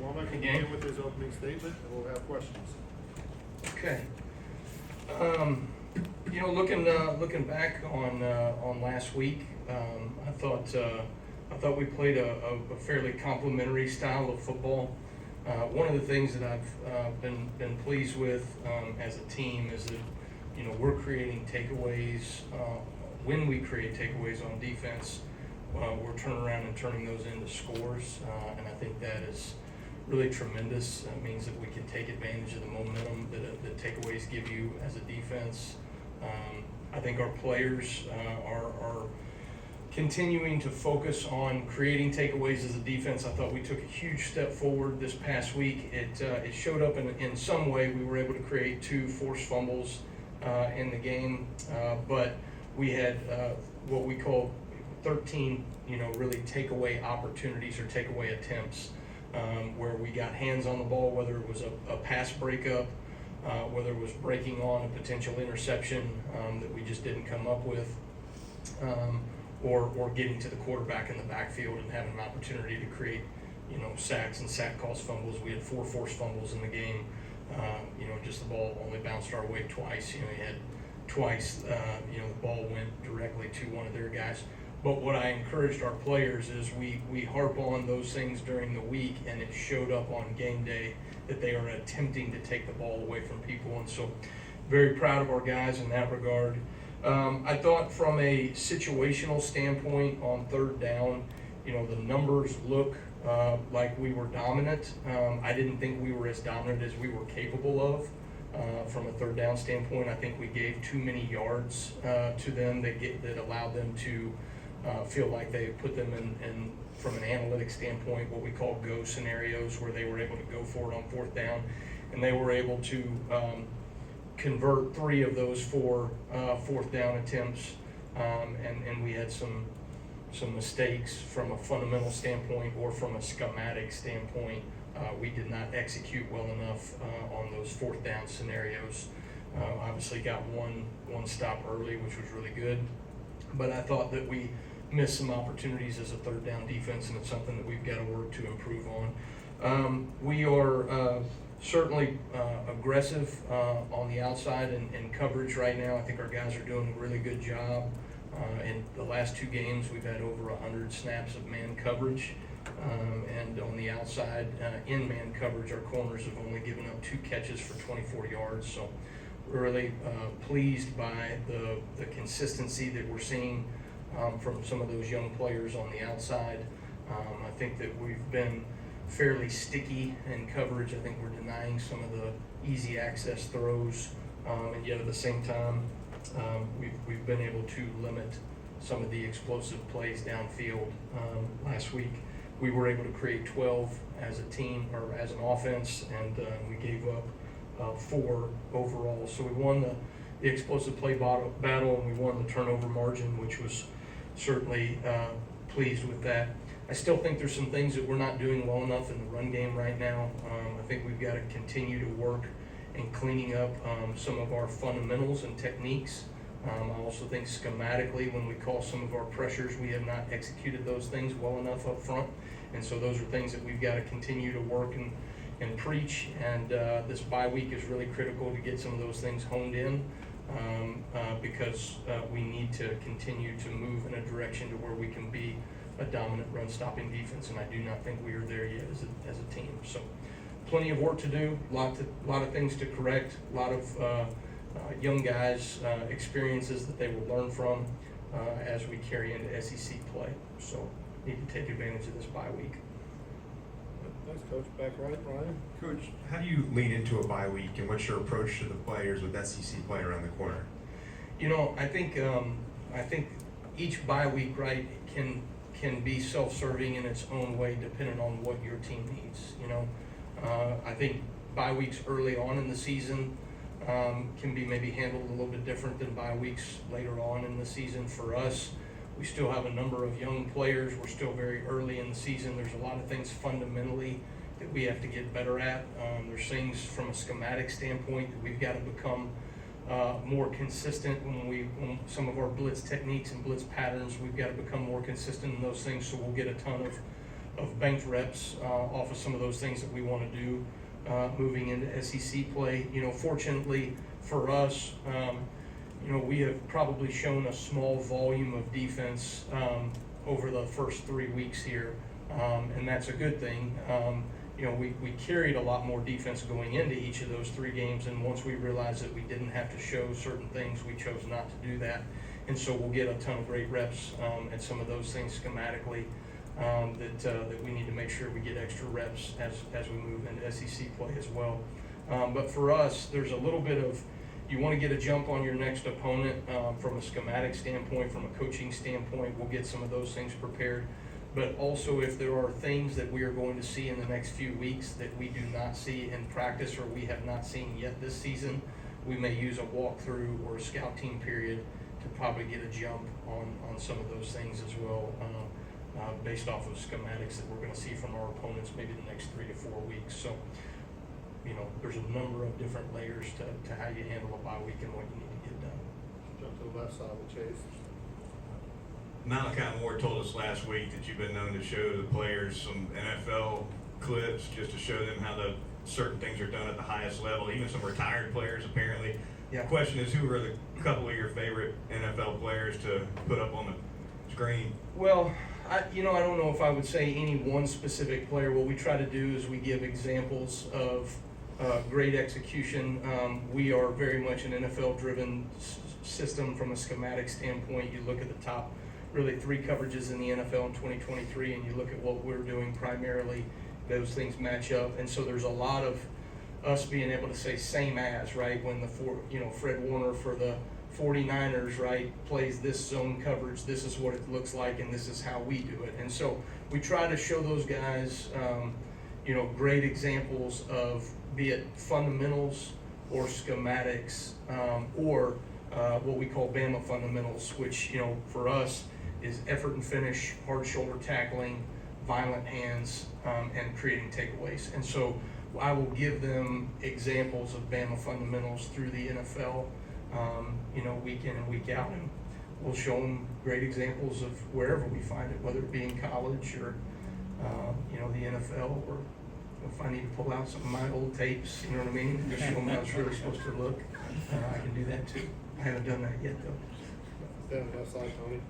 Wommack can begin with his opening statement, and we'll have questions. Okay. Looking back on last week, I thought we played a fairly complimentary style of football. One of the things that I've been pleased with as a team is that we're creating takeaways. When we create takeaways on defense, we're turning around and turning those into scores, and I think that is really tremendous. It means that we can take advantage of the momentum that takeaways give you as a defense. I think our players are continuing to focus on creating takeaways as a defense. I thought we took a huge step forward this past week. It showed up in some way. We were able to create 2 forced fumbles in the game, but we had what we call 13, really takeaway opportunities or takeaway attempts, where we got hands on the ball, whether it was a pass breakup, whether it was breaking on a potential interception that we just didn't come up with, or getting to the quarterback in the backfield and having an opportunity to create, sacks and sack calls, fumbles. We had 4 forced fumbles in the game. Just the ball only bounced our way twice. You had twice, the ball went directly to one of their guys. But what I encouraged our players is we harp on those things during the week, and it showed up on game day that they are attempting to take the ball away from people. And so very proud of our guys in that regard. I thought from a situational standpoint on third down, the numbers look like we were dominant. I didn't think we were as dominant as we were capable of. From a third down standpoint, I think we gave too many yards to them that allowed them to feel like they put them in from an analytic standpoint, what we call go scenarios, where they were able to go for it on fourth down, and they were able to convert 3 of those 4 fourth down attempts, and we had some mistakes from a fundamental standpoint or from a schematic standpoint. We did not execute well enough on those fourth down scenarios. Obviously got one stop early, which was really good, but I thought that we missed some opportunities as a third down defense, and it's something that we've got to work to improve on. We are certainly aggressive on the outside and coverage right now. I think our guys are doing a really good job. In the last 2 games, we've had over 100 snaps of man coverage. And on the outside, in man coverage, our corners have only given up 2 catches for 24 yards. So we're really pleased by the consistency that we're seeing from some of those young players on the outside. I think that we've been fairly sticky in coverage. I think we're denying some of the easy access throws, and yet at the same time, we've been able to limit some of the explosive plays downfield. Last week, we were able to create 12 as a team or as an offense, and we gave up 4 overall. So we won the explosive play battle, and we won the turnover margin, which was certainly pleased with that. I still think there's some things that we're not doing well enough in the run game right now. I think we've got to continue to work in cleaning up some of our fundamentals and techniques. I also think schematically, when we call some of our pressures, we have not executed those things well enough up front. And so those are things that we've got to continue to work and preach. And this bye week is really critical to get some of those things honed in, because we need to continue to move in a direction to where we can be a dominant run-stopping defense. And I do not think we are there yet as a team. So plenty of work to do, a lot of things to correct, a lot of young guys' experiences that they will learn from as we carry into SEC play. So need to take advantage of this bye week. Thanks, Coach. Back right, Ryan. Coach, how do you lean into a bye week, and what's your approach to the players with SEC play around the corner? I think each bye week, right, can be self-serving in its own way, depending on what your team needs. I think bye weeks early on in the season can be maybe handled a little bit different than bye weeks later on in the season. For us, we still have a number of young players. We're still very early in the season. There's a lot of things fundamentally that we have to get better at. There's things from a schematic standpoint that we've got to become more consistent when some of our blitz techniques and blitz patterns, we've got to become more consistent in those things, so we'll get a ton of banked reps off of some of those things that we want to do moving into SEC play. You know, fortunately for us, you know, we have probably shown a small volume of defense over the first 3 weeks here, and that's a good thing. You know, we carried a lot more defense going into each of those 3 games, and once we realized that we didn't have to show certain things, we chose not to do that. And so we'll get a ton of great reps at some of those things schematically that we need to make sure we get extra reps as we move into SEC play as well. But for us, there's a little bit of, you want to get a jump on your next opponent from a schematic standpoint, from a coaching standpoint. We'll get some of those things prepared. But also, if there are things that we are going to see in the next few weeks that we do not see in practice or we have not seen yet this season, we may use a walkthrough or a scout team period to probably get a jump on some of those things as well, based off of schematics that we're going to see from our opponents maybe the next 3 to 4 weeks. So, you know, there's a number of different layers to how you handle a bye week and what you need to get done. Jump to the left side with Chase. Malachi Moore told us last week that you've been known to show the players some NFL clips just to show them how the certain things are done at the highest level, even some retired players apparently. Yeah. The question is, who are the couple of your favorite NFL players to put up on the screen? Well, I don't know if I would say any one specific player. What we try to do is we give examples of great execution. We are very much an NFL-driven system from a schematic standpoint. You look at the top, really 3 coverages in the NFL in 2023, and you look at what we're doing primarily, those things match up. And so there's a lot of us being able to say same as, right? When Fred Warner for the 49ers, right, plays this zone coverage, this is what it looks like, and this is how we do it. And so we try to show those guys, great examples of, be it fundamentals or schematics, or what we call Bama fundamentals, which, you know, for us is effort and finish, hard shoulder tackling, violent hands, and creating takeaways. And so I will give them examples of Bama fundamentals through the NFL, week in and week out, and we'll show them great examples of wherever we find it, whether it be in college or, the NFL, or if I need to pull out some of my old tapes, you know what I mean, and just show them how it's really supposed to look. I can do that too. I haven't done that yet though. Down the left side, Tony.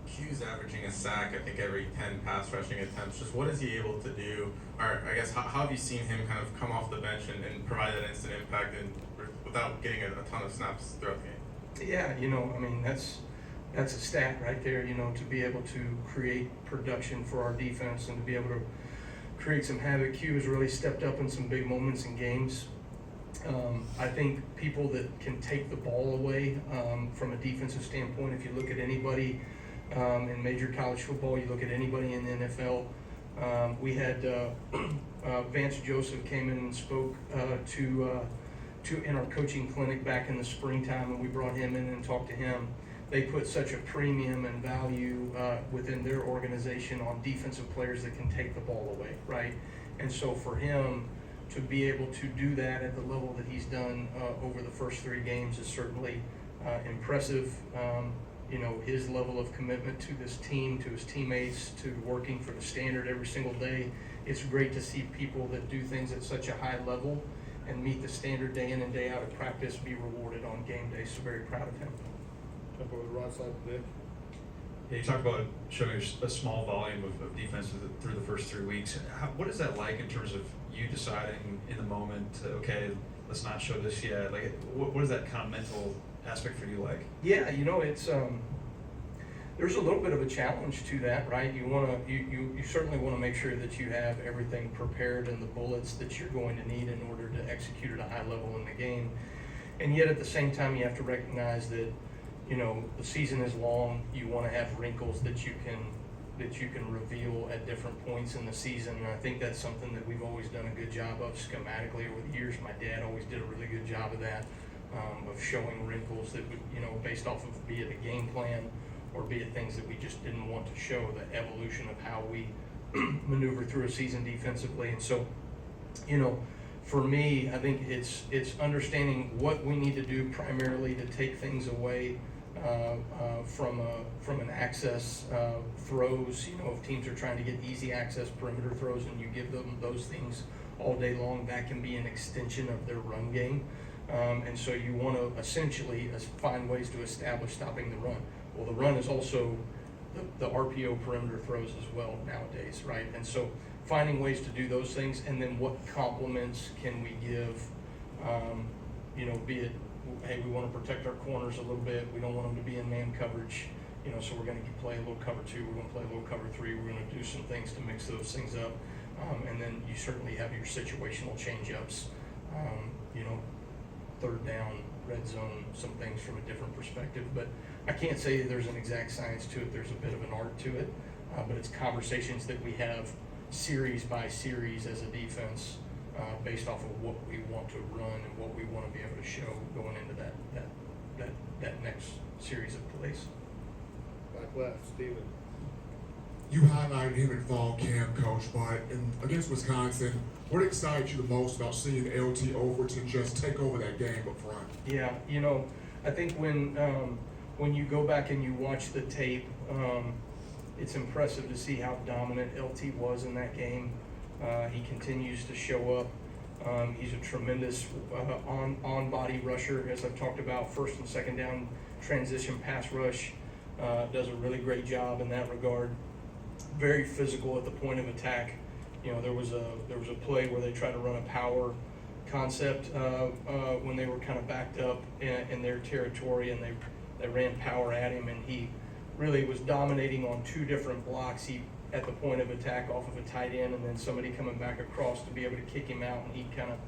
Q's averaging a sack, I think, every 10 pass rushing attempts. Just what is he able to do? Or I guess, how have you seen him kind of come off the bench and provide that instant impact and without getting a ton of snaps throughout the game? Yeah, that's a stat right there, to be able to create production for our defense and to be able to create some havoc. Q has really stepped up in some big moments in games. I think people that can take the ball away from a defensive standpoint, if you look at anybody in major college football, you look at anybody in the NFL, we had Vance Joseph came in and spoke to in our coaching clinic back in the springtime, and we brought him in and talked to him. They put such a premium and value within their organization on defensive players that can take the ball away, right? And so for him to be able to do that at the level that he's done over the first 3 games is certainly impressive. His level of commitment to this team, to his teammates, to working for the standard every single day. It's great to see people that do things at such a high level and meet the standard day in and day out of practice be rewarded on game day. So very proud of him. Jump over the right side with Nick. Yeah, you talk about showing a small volume of defense through the first 3 weeks. What is that like in terms of you deciding in the moment, okay, let's not show this yet? Like, what is that kind of mental aspect for you like? Yeah, it's there's a little bit of a challenge to that, right? You certainly want to make sure that you have everything prepared and the bullets that you're going to need in order to execute at a high level in the game. And yet at the same time, you have to recognize that, the season is long. You want to have wrinkles that you can reveal at different points in the season. And I think that's something that we've always done a good job of schematically over the years. My dad always did a really good job of that, of showing wrinkles that would, based off of be it a game plan or be it things that we just didn't want to show, the evolution of how we maneuver through a season defensively. And so, for me, I think it's understanding what we need to do primarily to take things away from an access throws. You know, if teams are trying to get easy access perimeter throws and you give them those things all day long, that can be an extension of their run game. And so you want to essentially find ways to establish stopping the run. Well, the run is also the RPO perimeter throws as well nowadays, right? And so finding ways to do those things, and then what complements can we give, you know, be it, hey, we want to protect our corners a little bit, we don't want them to be in man coverage, you know, so we're going to play a little cover 2, we're going to play a little cover 3, we're going to do some things to mix those things up. And then you certainly have your situational change-ups, you know, third down, red zone, some things from a different perspective. But I can't say there's an exact science to it. There's a bit of an art to it. But it's conversations that we have series by series as a defense based off of what we want to run and what we want to be able to show going into that next series of plays. Back left, Steven. You highlighted him in fall camp, Coach, but against Wisconsin, what excites you the most about seeing LT Overton just take over that game up front? Yeah, you know, I think when you go back and you watch the tape, it's impressive to see how dominant LT was in that game. He continues to show up. He's a tremendous on-body rusher, as I've talked about, first and second down transition pass rush. Does a really great job in that regard. Very physical at the point of attack. You know, there was a play where they tried to run a power concept when they were kind of backed up in their territory, and they ran power at him, and he really was dominating on 2 different blocks. He at the point of attack off of a tight end, and then somebody coming back across to be able to kick him out, and he kind of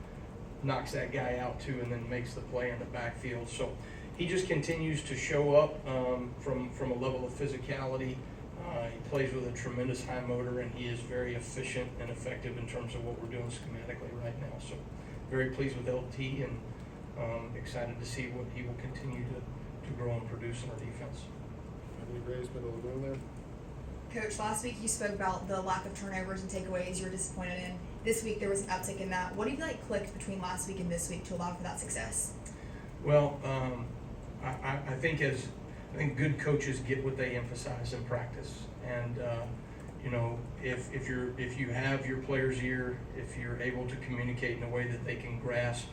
knocks that guy out too, and then makes the play in the backfield. So he just continues to show up from a level of physicality. He plays with a tremendous high motor, and he is very efficient and effective in terms of what we're doing schematically right now. So very pleased with LT, and excited to see what he will continue to grow and produce in our defense. Anthony Grace, middle of the room there. Coach, last week you spoke about the lack of turnovers and takeaways you were disappointed in. This week there was an uptick in that. What do you think clicked between last week and this week to allow for that success? Well, I think good coaches get what they emphasize in practice, and you know, if you have your players' ear, if you're able to communicate in a way that they can grasp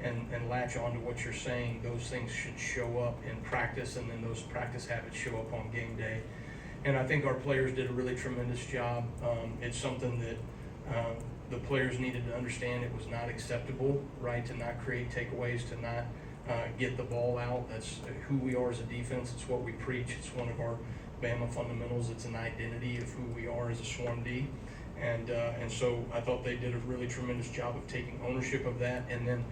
and latch on to what you're saying, those things should show up in practice, and then those practice habits show up on game day. And I think our players did a really tremendous job. It's something that the players needed to understand. It was not acceptable, right, to not create takeaways, to not get the ball out. That's who we are as a defense. It's what we preach. It's one of our Bama fundamentals. It's an identity of who we are as a swarm D. And so I thought they did a really tremendous job of taking ownership of that. And then,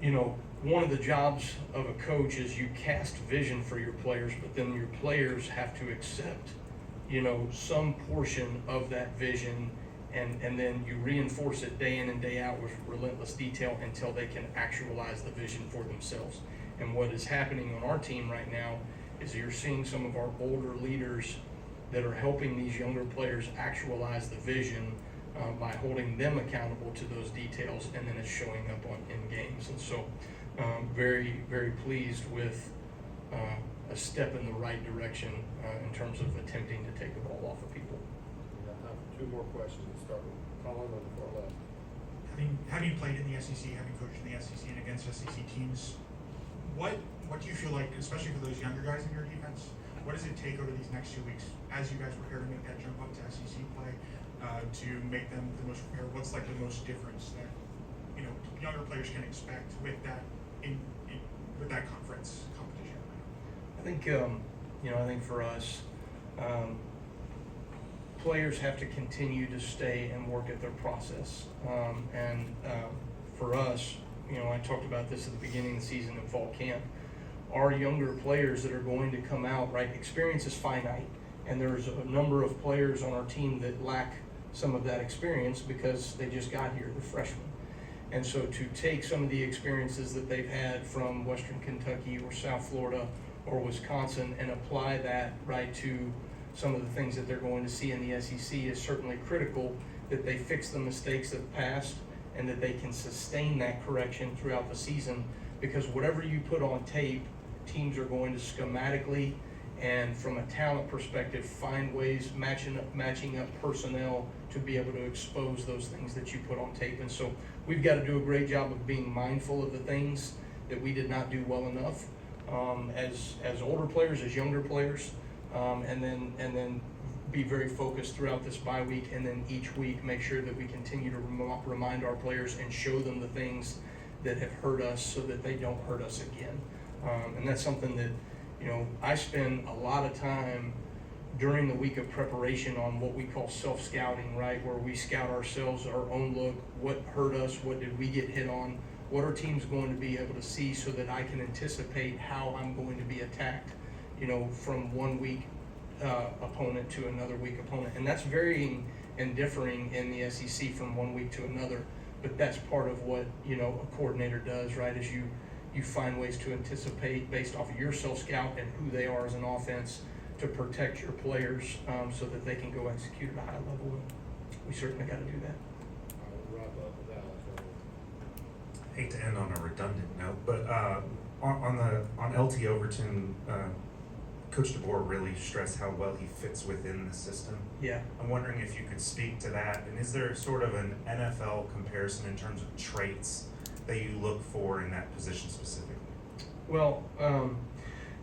you know, one of the jobs of a coach is you cast vision for your players, but then your players have to accept, you know, some portion of that vision, and then you reinforce it day in and day out with relentless detail until they can actualize the vision for themselves. And what is happening on our team right now is you're seeing some of our older leaders that are helping these younger players actualize the vision by holding them accountable to those details, and then it's showing up in games. And so very, very pleased with a step in the right direction in terms of attempting to take the ball off of people. We got time for 2 more questions. Let's start with Colin on the far left. Having played in the SEC, having coached in the SEC and against SEC teams, what do you feel like, especially for those younger guys in your defense, what does it take over these next 2 weeks as you guys prepare to make that jump up to SEC play to make them the most prepared? What's like the most difference that, you know, younger players can expect with that with that conference competition? I think I think for us, players have to continue to stay and work at their process. For us, you know, I talked about this at the beginning of the season in fall camp. Our younger players that are going to come out, right, experience is finite, and there's a number of players on our team that lack some of that experience because they just got here, the freshmen. And so to take some of the experiences that they've had from Western Kentucky or South Florida or Wisconsin and apply that right to some of the things that they're going to see in the SEC is certainly critical, that they fix the mistakes of past and that they can sustain that correction throughout the season, because whatever you put on tape, teams are going to schematically and from a talent perspective find ways matching up personnel to be able to expose those things that you put on tape. And so we've got to do a great job of being mindful of the things that we did not do well enough as older players, as younger players, and then be very focused throughout this bye week, and then each week make sure that we continue to remind our players and show them the things that have hurt us so that they don't hurt us again. And that's something that, you know, I spend a lot of time during the week of preparation on what we call self-scouting, right? Where we scout ourselves, our own look, what hurt us, what did we get hit on, what are teams going to be able to see so that I can anticipate how I'm going to be attacked, you know, from one week opponent to another week opponent. And that's varying and differing in the SEC from one week to another, but that's part of what, you know, a coordinator does, right? Is you find ways to anticipate based off of your self-scout and who they are as an offense to protect your players so that they can go execute at a high level. And we certainly got to do that. I'll wrap up with that. I hate to end on a redundant note, but on LT Overton, Coach DeBoer really stressed how well he fits within the system. Yeah. I'm wondering if you could speak to that, and is there sort of an NFL comparison in terms of traits that you look for in that position specifically? Well,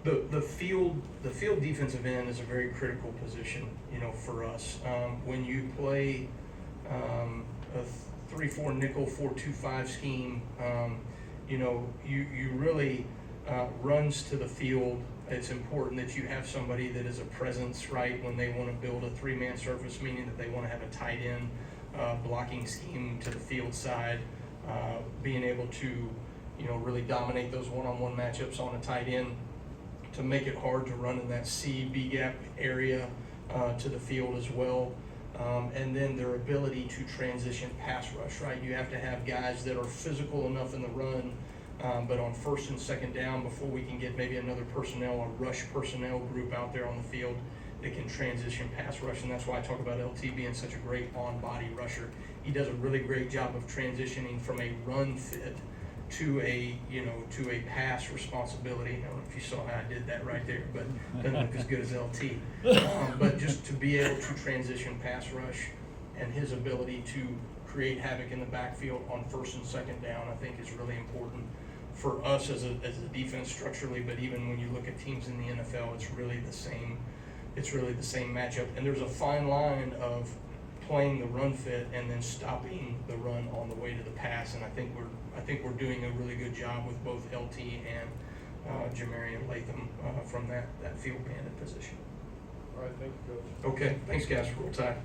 the field defensive end is a very critical position, you know, for us. When you play a 3-4 nickel 4-2-5 scheme, you know, you really runs to the field. It's important that you have somebody that is a presence, right, when they want to build a three-man surface, meaning that they want to have a tight end blocking scheme to the field side, being able to, you know, really dominate those one-on-one matchups on a tight end to make it hard to run in that C-B gap area to the field as well. And then their ability to transition pass rush, right? You have to have guys that are physical enough in the run, but on first and second down, before we can get maybe another personnel, a rush personnel group out there on the field that can transition pass rush. And that's why I talk about LT being such a great on-body rusher. He does a really great job of transitioning from a run fit to a, you know, to a pass responsibility. I don't know if you saw how I did that right there, but doesn't look as good as LT. But just to be able to transition pass rush and his ability to create havoc in the backfield on first and second down, I think is really important for us as a defense structurally. But even when you look at teams in the NFL, it's really the same matchup. And there's a fine line of playing the run fit and then stopping the run on the way to the pass. And I think we're doing a really good job with both LT and Jamarian Latham from that field bandit position. All right, thank you, Coach. Okay, thanks guys for real time.